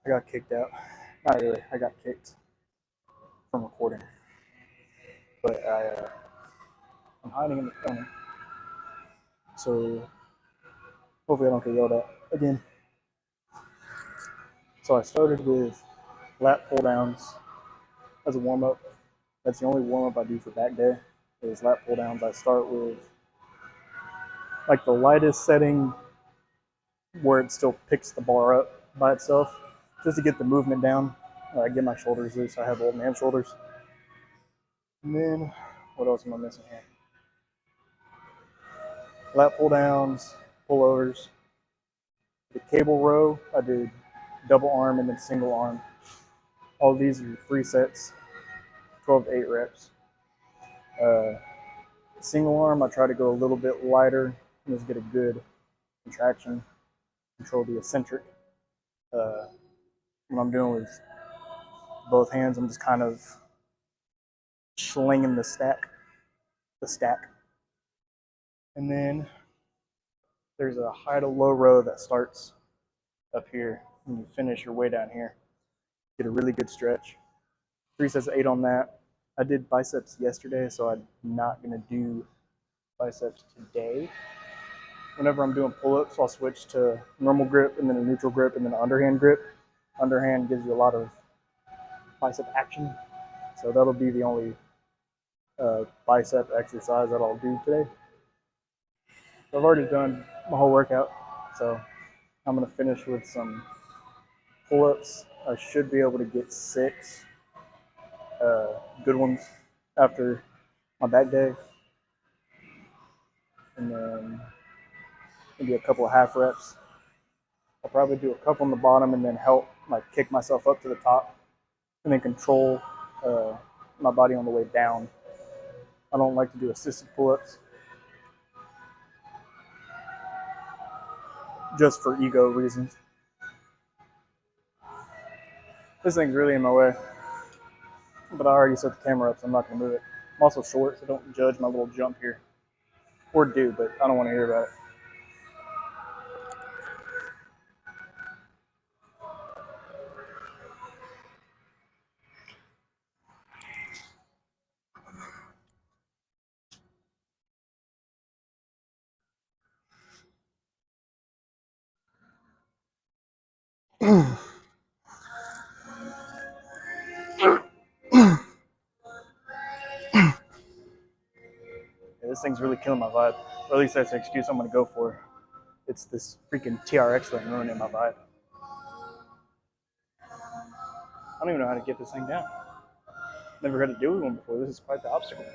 I got kicked out. Not really. I got kicked from recording, but I'm hiding in the corner, so hopefully I don't get yelled at again. So I started with lat pull downs as a warm up. That's the only warm up I do for back day. Is lat pull downs. I start with like the lightest setting where it still picks the bar up by itself, just to get the movement down. Get my shoulders loose. I have old man shoulders. And then what else am I missing here? Lat pull downs, pullovers. The cable row, I did double arm and then single arm. All these are 3 sets, 12 to 8 reps. Single arm, I try to go a little bit lighter and just get a good contraction, control the eccentric. What I'm doing with both hands, I'm just kind of slinging the stack. And then there's a high to low row that starts up here and you finish your way down here. Get a really good stretch. 3 sets of 8 on that. I did biceps yesterday, so I'm not going to do biceps today. Whenever I'm doing pull-ups, I'll switch to normal grip and then a neutral grip and then an underhand grip. Underhand gives you a lot of bicep action, so that'll be the only bicep exercise that I'll do today. So I've already done my whole workout, so I'm going to finish with some pull-ups. I should be able to get 6 good ones after my back day, and then maybe a couple of half reps. I'll probably do a couple on the bottom and then help like kick myself up to the top and then control my body on the way down. I don't like to do assisted pull-ups just for ego reasons. This thing's really in my way, but I already set the camera up, so I'm not going to move it. I'm also short, so don't judge my little jump here. Or do, but I don't want to hear about it. Yeah, this thing's really killing my vibe. Or at least that's the excuse I'm going to go for. It's this freaking TRX thing ruining my vibe. I don't even know how to get this thing down. Never had to deal with one before. This is quite the obstacle.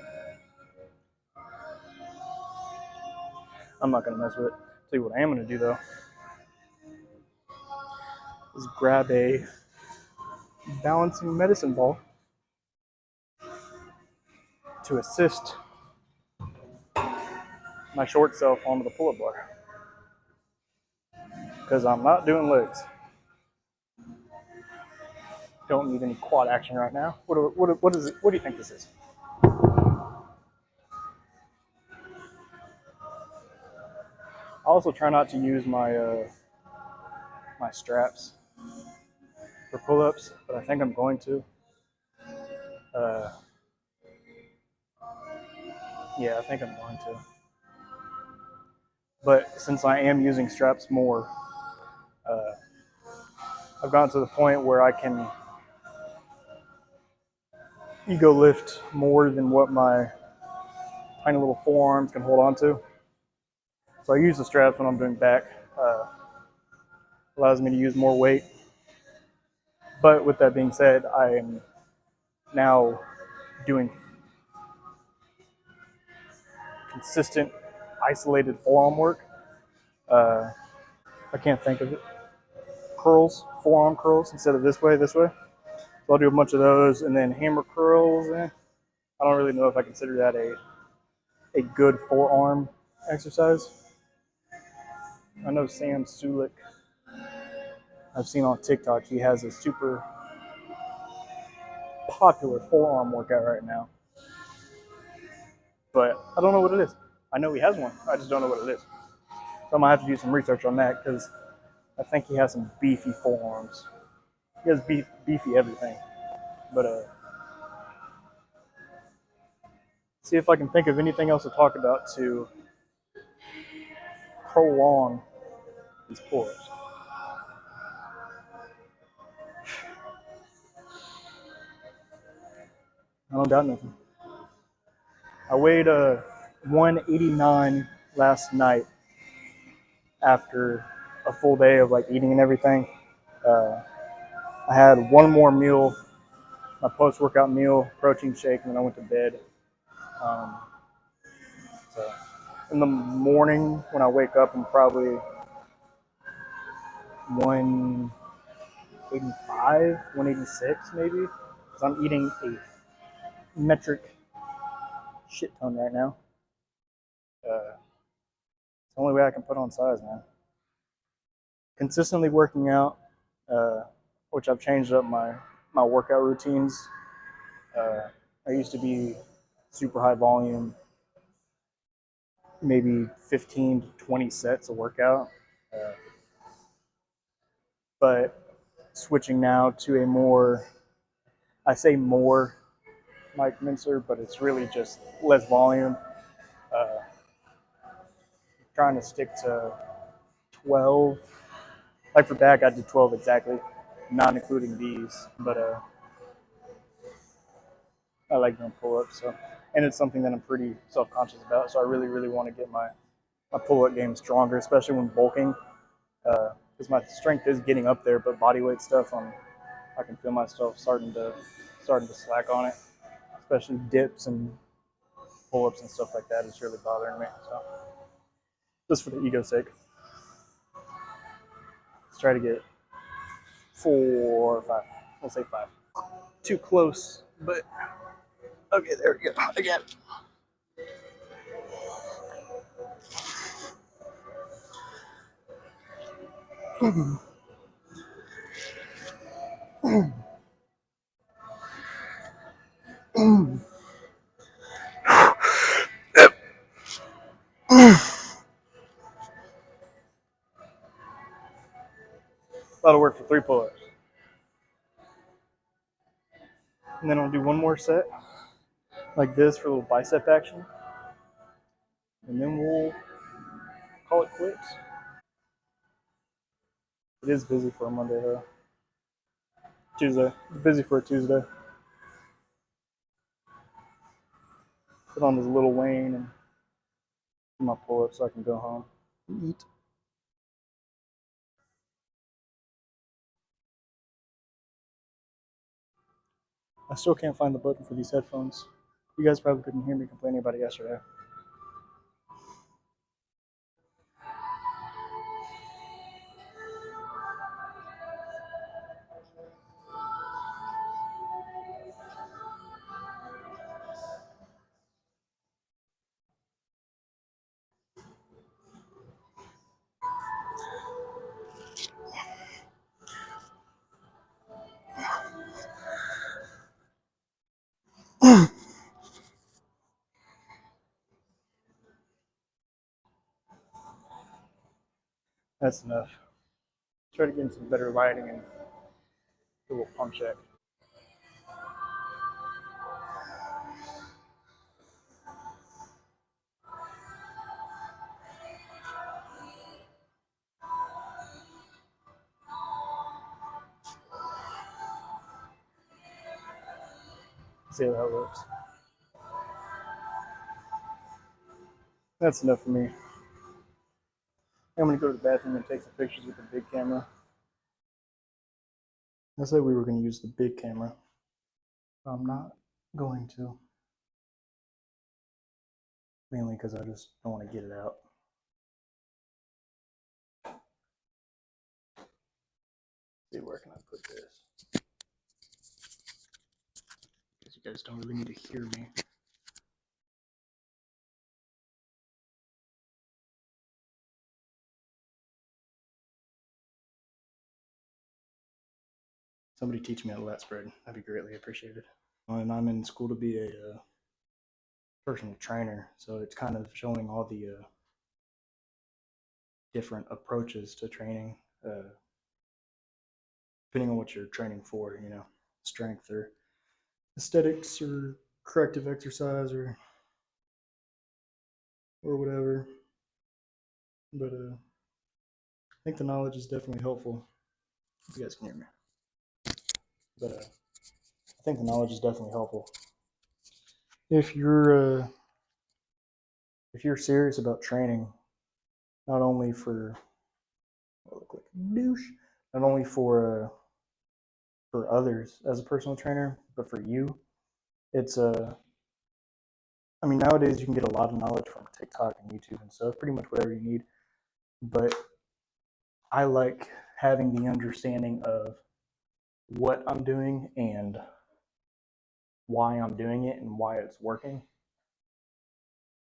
I'm not going to mess with it. Tell you what I am going to do though is grab a balancing medicine ball to assist my short self onto the pull-up bar because I'm not doing legs. Don't need any quad action right now. What is it? What do you think this is? I also try not to use my straps for pull-ups, but I think I'm going to. Uh, yeah, I think I'm going to. But since I am using straps more, uh, I've gotten to the point where I can ego lift more than what my tiny little forearms can hold on to. So I use the straps when I'm doing back. Allows me to use more weight. But with that being said, I am now doing consistent, isolated forearm work. I can't think of it. Curls, forearm curls instead of this way, this way. So I'll do a bunch of those, and then hammer curls. I don't really know if I consider that a good forearm exercise. I know Sam Sulik, I've seen on TikTok, he has a super popular forearm workout right now. But I don't know what it is. I know he has one. I just don't know what it is. So I'm gonna have to do some research on that because I think he has some beefy forearms. He has beefy everything. But see if I can think of anything else to talk about to prolong these pull-ups. I don't got nothing. I weighed 189 last night after a full day of like eating and everything. Uh, I had one more meal, my post-workout meal, protein shake, and then I went to bed. Um, so in the morning when I wake up, I'm probably 185, 186 maybe, because I'm eating a metric shit ton right now. It's the only way I can put on size, man. Consistently working out, uh, which I've changed up my workout routines. Uh, I used to be super high volume, maybe 15 to 20 sets of workout, uh, but switching now to a more, I say more Mike Mincer, but it's really just less volume. Uh, Trying to stick to 12. Like for back, I did 12 exactly, not including these, but I like doing pull-ups. So, and it's something that I'm pretty self-conscious about. So I really, really want to get my pull-up game stronger, especially when bulking, because my strength is getting up there, but body weight stuff, I can feel myself starting to slack on it, especially dips and pull-ups and stuff like that. It's really bothering me. So just for the ego's sake, let's try to get 4 or 5. We'll say 5. Too close, but okay. There we go. Again. A lot of work for 3 pull-ups, and then I'll do one more set like this for a little bicep action, and then we'll call it quits. It is busy for a Monday though. Tuesday. It's busy for a Tuesday. Put on this little Wayne and do my pull up so I can go home and eat. I still can't find the button for these headphones. You guys probably couldn't hear me complaining about it yesterday. That's enough. Try to get in some better lighting and do a little pump check. See how that looks. That's enough for me. I'm gonna go to the bathroom and take some pictures with the big camera. I said we were gonna use the big camera. I'm not going to. Mainly because I just don't want to get it out. Let's see, where can I put this? Because you guys don't really need to hear me. Somebody teach me how to lat spread. That'd be greatly appreciated. And I'm in school to be a personal trainer, so it's kind of showing all the different approaches to training. depending on what you're training for, you know, strength or aesthetics or corrective exercise or whatever. But I think the knowledge is definitely helpful. If you guys can hear me. But I think the knowledge is definitely helpful. If you're serious about training, not only for look like a douche, not only for others as a personal trainer, but for you, it's I mean, nowadays you can get a lot of knowledge from TikTok and YouTube and stuff, pretty much whatever you need. But I like having the understanding of what I'm doing and why I'm doing it and why it's working,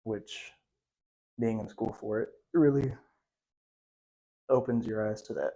which being in school for it really opens your eyes to that.